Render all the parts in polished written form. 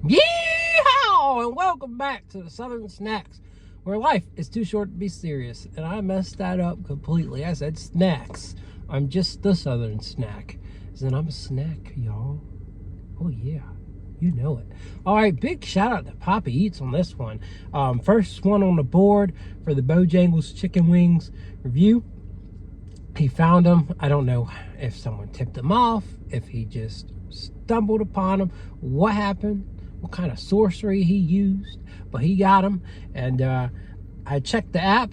Yeehaw! And welcome back to the Southern Snacks, where life is too short to be serious. And I messed that up completely. I said snacks. I'm just the Southern Snack. And I'm a snack, y'all. Oh, yeah. You know it. All right, big shout out to Poppy Eats on this one. First one on the board for the Bojangles chicken wings review. He found them. I don't know if someone tipped him off, if he just stumbled upon them, what happened, what kind of sorcery he used, but he got them. And I checked the app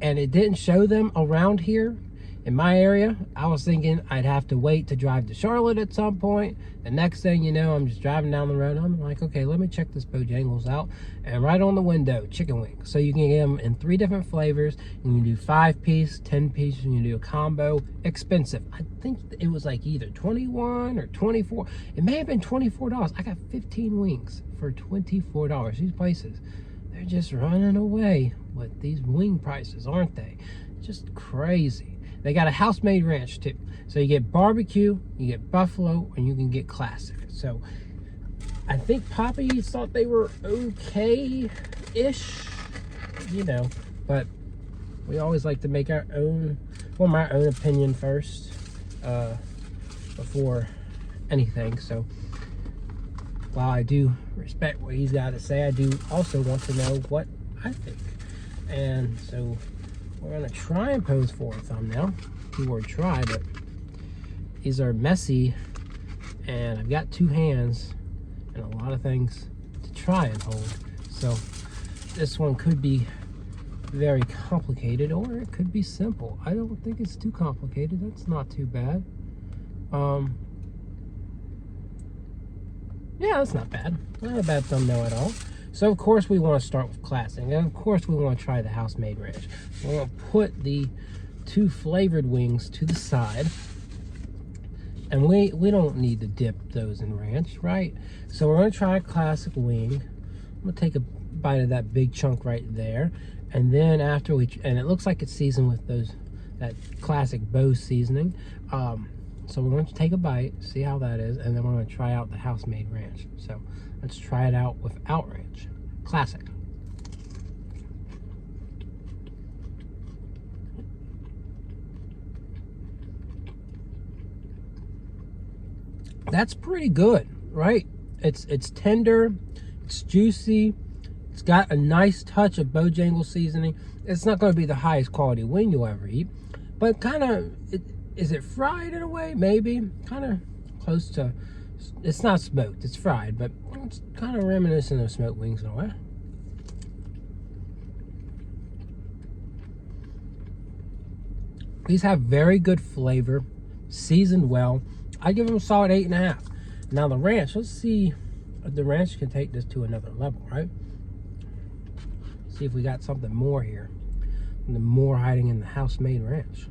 and it didn't show them around here in my area. I was thinking I'd have to wait to drive to Charlotte at some point. The next thing you know, I'm just driving down the road. I'm like, okay, let me check this Bojangles out. And right on the window, chicken wings. So you can get them in 3 different flavors. You can do 5-piece, 10-piece, you can do a combo. Expensive. I think it was like either 21 or 24. It may have been $24. I got 15 wings for $24. These places, they're just running away with these wing prices, aren't they? Just crazy. They got a house-made ranch too. So you get barbecue, you get buffalo, and you can get classic. So I think Poppy thought they were okay-ish, you know, but we always like to make our own, form our own opinion first before anything. So while I do respect what he's got to say, I do also want to know what I think. And so we're gonna try and pose for a thumbnail. Keyword try, but these are messy and I've got 2 hands and a lot of things to try and hold. So this one could be very complicated or it could be simple. I don't think it's too complicated. That's not too bad. Yeah, that's not bad. Not a bad thumbnail at all. So of course we want to start with classic, and of course we want to try the house-made ranch. We're going to put the 2 flavored wings to the side, and we don't need to dip those in ranch, right? So we're going to try a classic wing. I'm going to take a bite of that big chunk right there, and then after and it looks like it's seasoned with that classic Bo seasoning. So we're going to take a bite, see how that is, and then we're going to try out the house-made ranch. So let's try it out without ranch. Classic. That's pretty good, right? It's tender, it's juicy, it's got a nice touch of Bojangles seasoning. It's not going to be the highest quality wing you'll ever eat, but kind of, is it fried in a way? Maybe. Kind of close to, it's not smoked, it's fried, but it's kind of reminiscent of smoked wings in a way. These have very good flavor, seasoned well. I give them a solid 8.5. Now the ranch, let's see if the ranch can take this to another level, right? See if we got something more here. Something more hiding in the house-made ranch.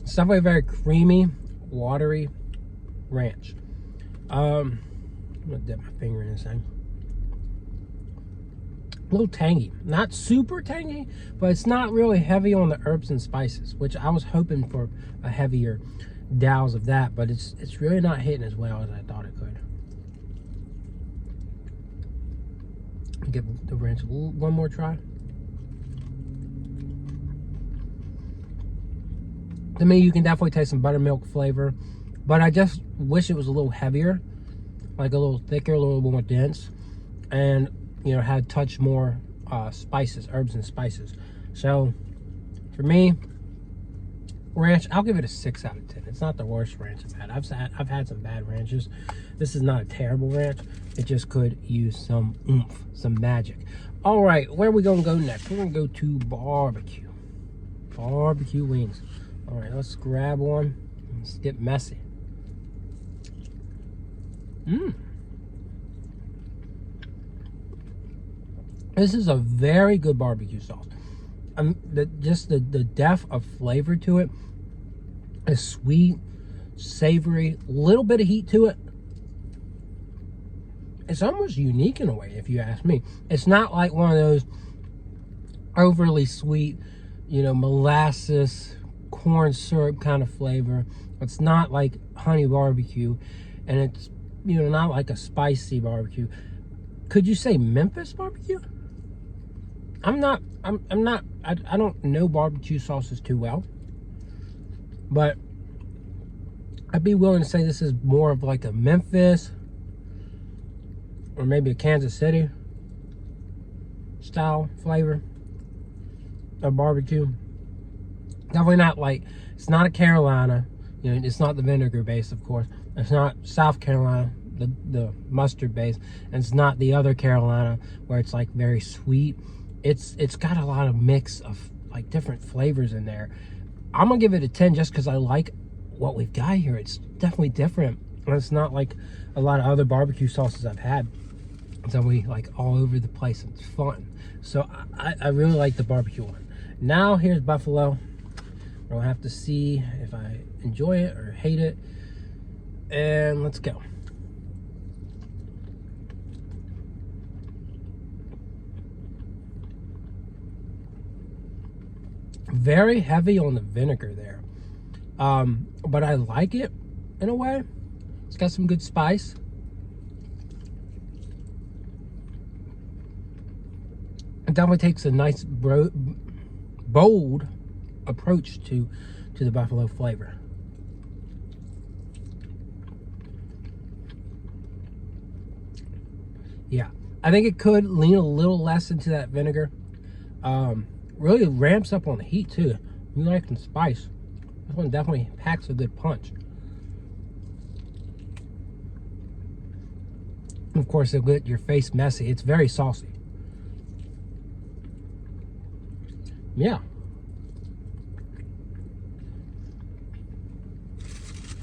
It's definitely very creamy, watery ranch. I'm gonna dip my finger in this thing. A little tangy, not super tangy, but it's not really heavy on the herbs and spices, which I was hoping for a heavier douse of that, but it's really not hitting as well as I thought it could. Give the ranch one more try. To me, you can definitely taste some buttermilk flavor, but I just wish it was a little heavier, like a little thicker, a little more dense, and you know, had touch more spices, herbs and spices. So for me, ranch, I'll give it a 6 out of 10. It's not the worst ranch I've had. I've had some bad ranches. This is not a terrible ranch. It just could use some oomph, some magic. All right, where are we gonna go next? We're gonna go to barbecue. Barbecue wings. All right, let's grab one. Let's get messy. This is a very good barbecue sauce. Just the depth of flavor to it is sweet, savory, little bit of heat to it. It's almost unique in a way, if you ask me. It's not like one of those overly sweet, molasses, corn syrup kind of flavor. It's not like honey barbecue, and it's, not like a spicy barbecue. Could you say Memphis barbecue? I don't know barbecue sauces too well, but I'd be willing to say this is more of like a Memphis or maybe a Kansas City style flavor of barbecue. Definitely not like, it's not a Carolina, it's not the vinegar base, of course. It's not South Carolina, the mustard base, and it's not the other Carolina where it's like very sweet. It's got a lot of mix of like different flavors in there. I'm gonna give it a 10 just because I like what we've got here. It's definitely different, and it's not like a lot of other barbecue sauces I've had. It's definitely like all over the place, and it's fun. So I really like the barbecue one. Now here's buffalo. We'll have to see if I enjoy it or hate it, and let's go. Very heavy on the vinegar there, but I like it in a way. It's got some good spice. It definitely takes a nice bold approach to the buffalo flavor. Yeah, I think it could lean a little less into that vinegar. Really ramps up on the heat too. You like some spice. This one definitely packs a good punch. Of course, it'll get your face messy. It's very saucy. Yeah.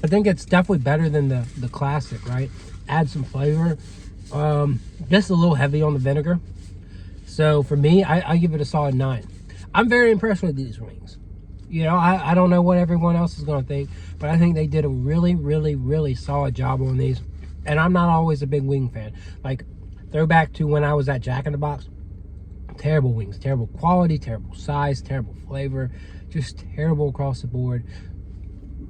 I think it's definitely better than the classic, right? Add some flavor. Just a little heavy on the vinegar. So for me, I give it a solid 9. I'm very impressed with these wings. I don't know what everyone else is going to think, but I think they did a really, really, really solid job on these. And I'm not always a big wing fan. Like, throwback to when I was at Jack in the Box. Terrible wings, terrible quality, terrible size, terrible flavor, just terrible across the board.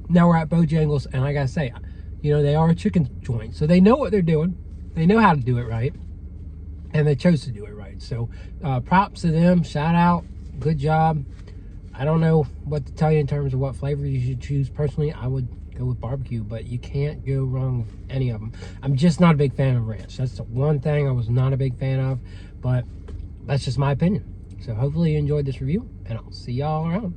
Now we're at Bojangles, and I gotta say, they are a chicken joint, so they know what they're doing. They know how to do it right, and they chose to do it right. So props to them, shout out, good job. I don't know what to tell you in terms of what flavor you should choose. Personally, I would go with barbecue, but you can't go wrong with any of them. I'm just not a big fan of ranch. That's the one thing I was not a big fan of, but that's just my opinion. So hopefully you enjoyed this review, and I'll see y'all around.